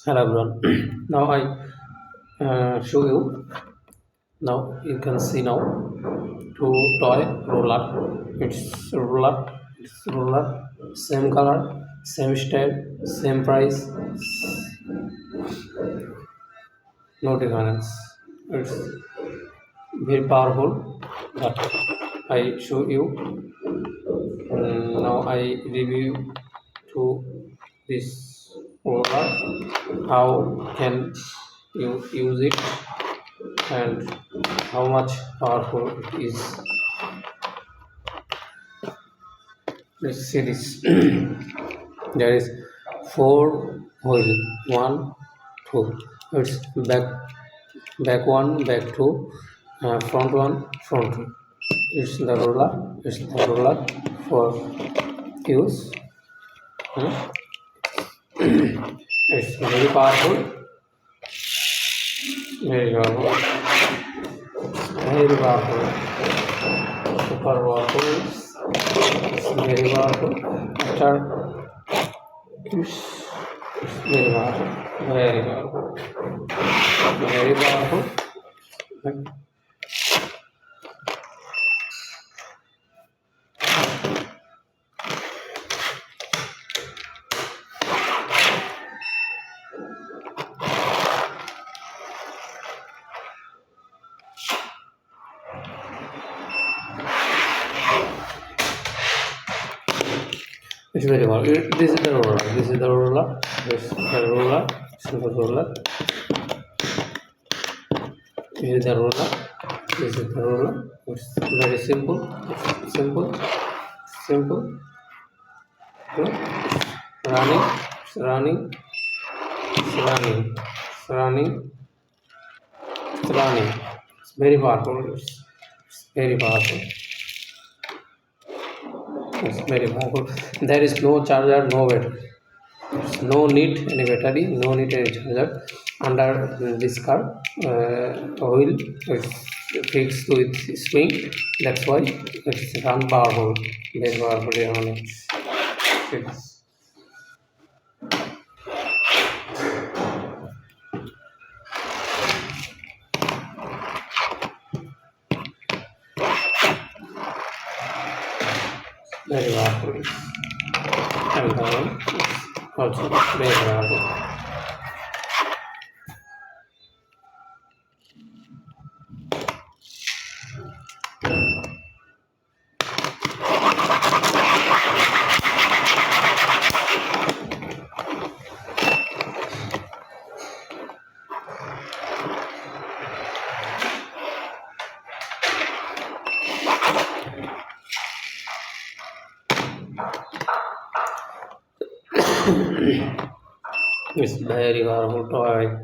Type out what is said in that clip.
Hello everyone. Now I show you. Now you can see now two toy roller. It's roller. Same color, same style, same price. No difference. It's very powerful. But I show you. Now I review to this roller. How can you use it and how much powerful it is. Let's see this. There is four wheel. One, two. It's back one, back two, front one, front two. It's the roller. It's the roller for use. Hmm. It's very powerful. Very powerful. Very powerful. Super powerful. It's very powerful. After it's very powerful. Very powerful. Very powerful. It's very powerful. This is the roller. This is the roller. This is the roller. This is the roller. This is the roller. This is the roller. It's very simple. It's simple. Simple. Good. Running. It's running. It's running. It's running. It's running. It's very powerful. It's very powerful. It's very powerful. There is no charger, no battery. No need any battery, no need any charger. Under this car, oil is fixed with spring. That's why it's run powerful. Very powerful electronics. It's very powerful. And the one is also very powerful. It's very powerful toy.